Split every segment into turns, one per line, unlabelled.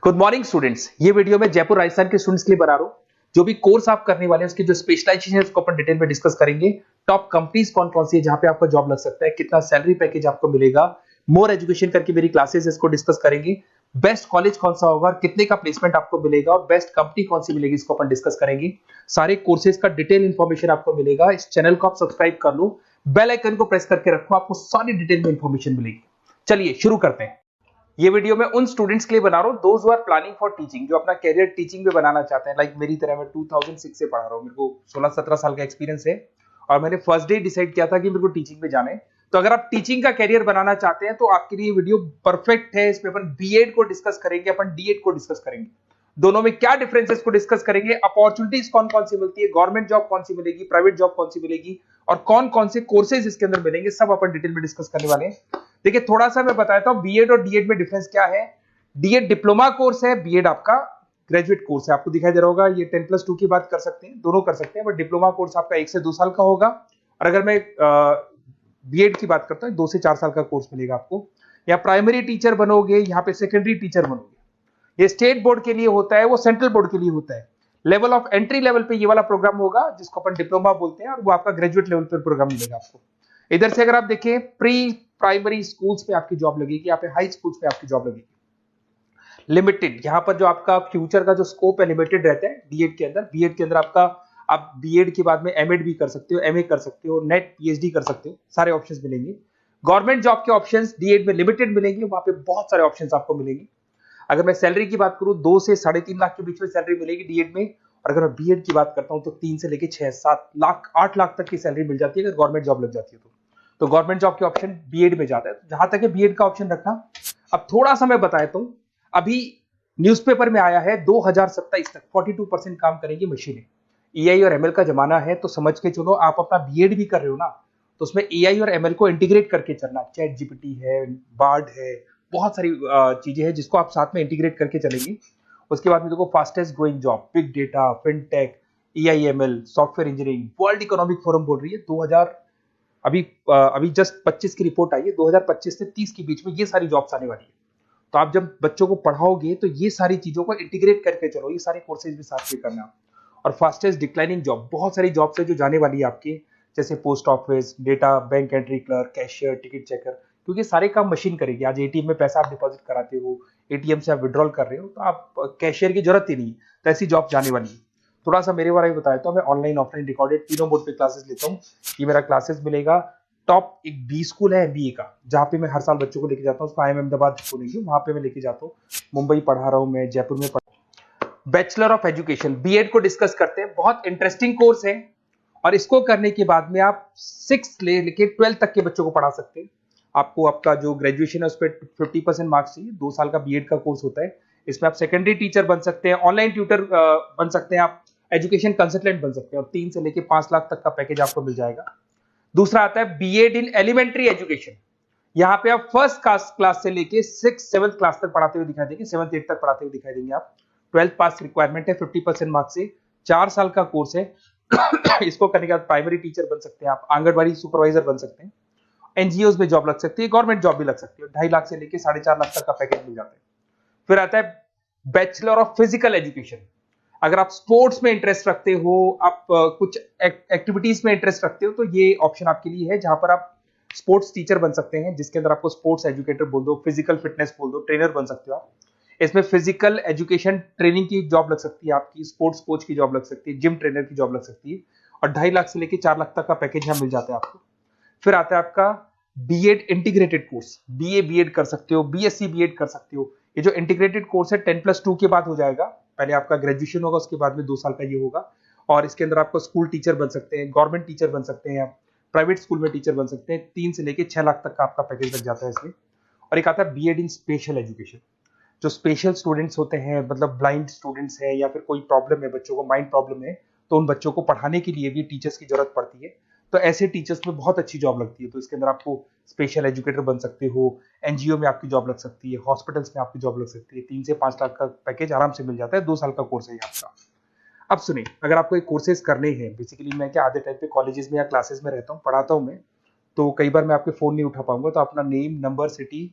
Good morning students. ये video मैं जयपुर राजस्थान के स्टूडेंट्स के लिए बना रहा हूँ। जो भी कोर्स आप करने वाले हैं उसकी जो स्पेशलाइजेशन है उसको अपन डिटेल में डिस्कस करेंगे। टॉप कंपनीज कौन कौन सी है जहां पे आपका जॉब लग सकता है, कितना सैलरी पैकेज आपको मिलेगा, मोर एजुकेशन करके मेरी क्लासेस इसको डिस्कस करेंगे। बेस्ट कॉलेज कौन सा होगा, कितने का प्लेसमेंट आपको मिलेगा और बेस्ट कंपनी कौन सी मिलेगी इसको अपन डिस्कस करेंगे। सारे कोर्सेज का डिटेल इंफॉर्मेशन आपको मिलेगा। इस चैनल को आप सब्सक्राइब कर लो, बेल आइकन को प्रेस करके रखो, आपको सारी डिटेल में इंफॉर्मेशन मिलेगी। चलिए शुरू करते हैं। ये वीडियो मैं उन स्टूडेंट्स के लिए बना रहा हूँ those who are planning for teaching, जो अपना कैरियर टीचिंग में बनाना चाहते हैं। लाइक मेरी तरह मैं 2006 से पढ़ा रहा हूँ, मेरे को 16-17 साल का एक्सपीरियंस है और मैंने फर्स्ट डे डिसाइड किया था कि मेरे को टीचिंग में जाना है। तो अगर आप टीचिंग का कैरियर बनाना चाहते हैं तो आपके लिए वीडियो परफेक्ट है। इसमें अपन बीएड को डिस्कस करेंगे, अपन डीएड को डिस्कस करेंगे, दोनों में क्या डिफरेंसेस को डिस्कस करेंगे, अपॉर्चुनिटीज कौन कौन सी मिलती है, गवर्नमेंट जॉब कौन सी मिलेगी, प्राइवेट जॉब कौन सी मिलेगी और कौन कौन से कोर्सेज इसके अंदर मिलेंगे, सब अपन डिटेल में डिस्कस करने वाले हैं। देखिए थोड़ा सा मैं बताता हूं बीएड और डीएड में डिफरेंस क्या है। डीएड डिप्लोमा कोर्स है, बीएड आपका ग्रेजुएट कोर्स है। आपको दिखाई दे रहा होगा ये 10+2 की बात कर सकते हैं, दोनों कर सकते हैं, बट डिप्लोमा कोर्स आपका 1 से 2 साल का होगा और अगर मैं बीएड की बात करता हूं 2 से 4 साल का कोर्स मिलेगा आपको। या प्राइमरी टीचर बनोगे, यहाँ पे सेकेंडरी टीचर बनोगे। ये स्टेट बोर्ड के लिए होता है, वो सेंट्रल बोर्ड के लिए होता है। लेवल ऑफ एंट्री लेवल पे ये वाला प्रोग्राम होगा जिसको अपन डिप्लोमा बोलते हैं और वो आपका ग्रेजुएट लेवल पर प्रोग्राम मिलेगा आपको। इधर से अगर आप देखें प्री प्राइमरी स्कूल्स पे आपकी जॉब लगेगी, यहाँ पे हाई स्कूल्स पे आपकी जॉब लगेगी। लिमिटेड, यहाँ पर जो आपका फ्यूचर का जो स्कोप है लिमिटेड रहता है डीएड के अंदर। बीएड के अंदर आपका आप बीएड के बाद में एमएड भी कर सकते हो, एमए कर सकते हो, नेट पीएचडी कर सकते हो, सारे ऑप्शंस मिलेंगे। गवर्नमेंट जॉब के ऑप्शंस डीएड में लिमिटेड मिलेंगे, वहां पे बहुत सारे ऑप्शंस आपको मिलेंगे। अगर मैं सैलरी की बात करूं 2 से 3.5 लाख के बीच में सैलरी मिलेगी डीएड में, और अगर मैं बीएड की बात करता हूं तो 3 से लेके 6-7 लाख 8 लाख तक की सैलरी मिल जाती है अगर गवर्नमेंट जॉब लग जाती है तो गवर्नमेंट जॉब के ऑप्शन बीएड में जाता है। तो जहां तक है बीएड का ऑप्शन रखना। अब थोड़ा सा मैं बताता हूं, अभी न्यूज़पेपर में आया है 2027 तक 42% काम करेंगी मशीनें। एआई और एमएल का जमाना है, तो समझ के चलो आप अपना बीएड भी कर रहे हो ना, तो उसमें एआई और एमएल को इंटीग्रेट करके चलना। चैट जीपीटी है, बार्ड है, बहुत सारी चीजें हैं जिसको आप साथ में इंटीग्रेट करके चलेंगे। उसके बाद में देखो fastest growing job big data, fintech, AIML, software engineering. World economic forum बोल रही है 2000 अभी जस्ट 25 की रिपोर्ट आई है, 2025 से 30 के बीच में ये सारी जॉब्स आने वाली है। तो आप जब बच्चों को पढ़ाओगे तो ये सारी चीजों को इंटीग्रेट करके चलो, ये सारे कोर्सेज भी साथ में करना। और फास्टेस्ट डिक्लाइनिंग जॉब, बहुत सारी जॉब्स है जो जाने वाली है आपके, जैसे post office, data, bank entry clerk, cashier, ticket checker, क्योंकि सारे काम मशीन करेगी। आज एटीएम में पैसा आप डिपॉजिट कराते हो, एटीएम से आप विड्रॉल कर रहे हो, तो आप कैशियर की जरूरत ही नहीं, तो ऐसी जॉब जाने वाली है। थोड़ा सा मेरे बारे में बताया तो मैं ऑनलाइन ऑफलाइन रिकॉर्डेड तीनों मोड पे क्लासेस लेता हूँ। ये मेरा क्लासेस मिलेगा। टॉप एक बी स्कूल है एमबीए का, जहाँ पे मैं हर साल बच्चों को लेके जाता हूँ, उसको आईएम अहमदाबाद बोलेंगे, वहां पे मैं लेके जाता हूँ। मुंबई पढ़ा रहा हूँ मैं, जयपुर में बैचलर ऑफ एजुकेशन बीएड को डिस्कस करते हैं। बहुत इंटरेस्टिंग कोर्स है और इसको करने के बाद में आप 6 लेके 12 तक के बच्चों को पढ़ा सकते हैं। आपको आपका जो ग्रेजुएशन है उस पर 50% मार्क्स चाहिए। 2 साल का बीएड का कोर्स होता है। इसमें आप सेकेंडरी टीचर बन सकते हैं, ऑनलाइन ट्यूटर बन सकते हैं, आप एजुकेशन कंसल्टेंट बन सकते हैं और 3 से लेके 5 लाख तक का पैकेज आपको मिल जाएगा। दूसरा आता है बीएड इन एलिमेंट्री एजुकेशन। यहाँ पे आप फर्स्ट क्लास से लेके 6-7 क्लास तक पढ़ाते हुए दिखाई देंगे, 7-8 तक पढ़ाते हुए दिखाई देंगे आप। 12th पास रिक्वायरमेंट है, 50% मार्क्स से, 4 साल का कोर्स है। इसको करने के बाद प्राइमरी टीचर बन सकते हैं आप, आंगनबाड़ी सुपरवाइजर बन सकते हैं, एनजीओ में जॉब लग सकती है, गवर्नमेंट जॉब भी लग सकती है। 2.5 लाख से लेके 4.5 लाख तक का पैकेज मिल जाता है। फिर आता है बैचलर ऑफ फिजिकल एजुकेशन। अगर आप स्पोर्ट्स में इंटरेस्ट रखते हो, आप कुछ एक्टिविटीज में इंटरेस्ट रखते हो, तो ये ऑप्शन आपके लिए है, जहां पर आप स्पोर्ट्स टीचर बन सकते हैं, जिसके अंदर आपको स्पोर्ट्स एजुकेटर बोल दो, फिजिकल फिटनेस बोल दो, ट्रेनर बन सकते हो आप। इसमें फिजिकल एजुकेशन ट्रेनिंग की जॉब लग सकती है आपकी, स्पोर्ट्स कोच की जॉब लग सकती है, जिम ट्रेनर की जॉब लग सकती है और 2.5 लाख से लेकर 4 लाख तक का पैकेज यहाँ मिल जाता है आपको। फिर आता है आपका B Ed integrated course, BA B Ed कर सकते हो, बीएससी बीएड कर सकते हो। ये जो इंटीग्रेटेड कोर्स है 10+2 के बाद हो जाएगा। पहले आपका ग्रेजुएशन होगा, उसके बाद में 2 साल का ये होगा और इसके अंदर आपको स्कूल टीचर बन सकते हैं, गवर्नमेंट टीचर बन सकते हैं, प्राइवेट स्कूल में टीचर बन सकते हैं। 3 से लेके 6 लाख तक का आपका पैकेज लग जाता है इसमें। और एक आता है बीएड इन स्पेशल एजुकेशन। जो स्पेशल स्टूडेंट्स होते हैं, मतलब ब्लाइंड स्टूडेंट्स हैं या फिर कोई प्रॉब्लम है, बच्चों को माइंड प्रॉब्लम है, तो उन बच्चों को पढ़ाने के लिए भी टीचर्स की जरूरत पड़ती है। तो ऐसे टीचर्स में बहुत अच्छी जॉब लगती है। तो इसके अंदर आपको स्पेशल एजुकेटर बन सकते हो, एनजीओ में आपकी जॉब लग सकती है, हॉस्पिटल्स में आपकी जॉब लग सकती है। 3 से 5 लाख का पैकेज आराम से मिल जाता है। 2 साल का कोर्स है आपका। अब सुनिए, अगर आपको एक कोर्सेज करने हैं, बेसिकली मैं क्या आधे टाइम पे कॉलेजेस में या क्लासेस में रहता हूँ, पढ़ाता हूँ मैं, तो कई बार मैं आपके फोन नहीं उठा पाऊंगा, तो अपना name, number, city,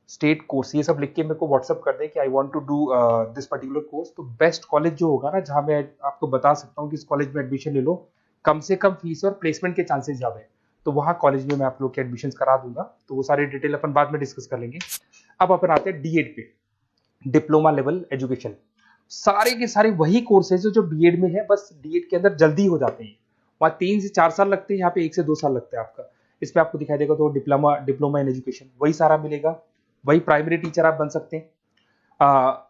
state course, ये सब लिख के मेरे को व्हाट्सअप कर दे कि I want to do this particular course. तो बेस्ट कॉलेज जो होगा ना, जहां मैं आपको बता सकता हूँ कि इस कॉलेज में एडमिशन ले लो, कम से कम फीस और प्लेसमेंट के चांसेस ज्यादा है, तो वहाँ कॉलेज में मैं आप लोग के एडमिशन करा दूंगा। तो वो सारी डिटेल अपन बाद में डिस्कस कर लेंगे। अब अपन आते हैं D.Ed पे, डिप्लोमा लेवल एजुकेशन। सारे के सारे वही कोर्सेज जो B.Ed में है, बस D.Ed के अंदर जल्दी हो जाते हैं। वहाँ 3 से 4 साल लगते हैं, यहाँ पे 1 से 2 साल लगता है आपका। इसमें आपको दिखाई देगा तो डिप्लोमा डिप्लोमा इन एजुकेशन वही सारा मिलेगा। वही प्राइमरी टीचर आप बन सकते हैं,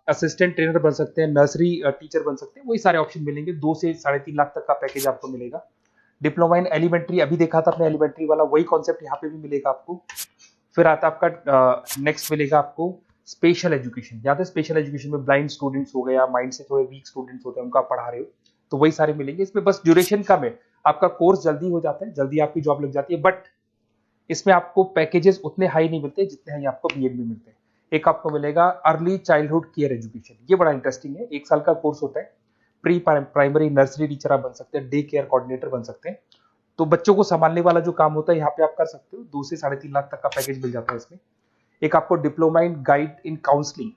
असिस्टेंट ट्रेनर बन सकते हैं, नर्सरी टीचर बन सकते हैं, वही सारे ऑप्शन मिलेंगे। 2 से 3.5 लाख तक का पैकेज आपको मिलेगा। डिप्लोमा इन एलिमेंट्री अभी देखा था अपने, एलिमेंट्री वाला वही कॉन्सेप्ट यहाँ पे भी मिलेगा आपको। फिर आता है आपका नेक्स्ट मिलेगा आपको स्पेशल एजुकेशन। यहाँ पे स्पेशल एजुकेशन में ब्लाइंड स्टूडेंट्स हो गए या माइंड से थोड़े वीक स्टूडेंट्स होते हैं, उनको आप पढ़ा रहे हो, तो वही सारे मिलेंगे। इसमें बस ड्यूरेशन कम है, आपका कोर्स जल्दी हो जाता है, जल्दी आपकी जॉब लग जाती है, बट इसमें आपको पैकेजेस उतने हाई नहीं मिलते जितने हाई आपको B.Ed में मिलते हैं। एक आपको मिलेगा अर्ली चाइल्डहुड केयर एजुकेशन, ये बड़ा इंटरेस्टिंग है। 1 साल का कोर्स होता है। प्री प्राइमरी नर्सरी टीचर आप बन सकते हैं, डे केयर कोऑर्डिनेटर बन सकते हैं। तो बच्चों को संभालने वाला जो काम होता है यहाँ पे आप कर सकते हो। 2 से 3.5 लाख तक का पैकेज मिल जाता है इसमें। एक आपको diploma in guide in counselling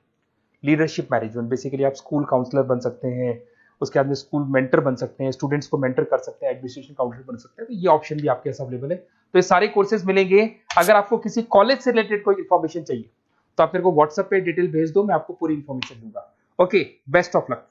leadership management, basically आप स्कूल काउंसलर बन सकते हैं, उसके बाद में स्कूल मेंटर बन सकते हैं, स्टूडेंट्स को मेंटर कर सकते हैं, एडमिनिस्ट्रेशन काउंसलर बन सकते हैं। तो ये ऑप्शन भी आपके पास अवेलेबल है। तो ये सारे कोर्सेज मिलेंगे। अगर आपको किसी कॉलेज से रिलेटेड कोई इन्फॉर्मेशन चाहिए तो आप मेरे को व्हाट्सएप पे डिटेल भेज दो, मैं आपको पूरी इन्फॉर्मेशन दूंगा। Okay, best of luck.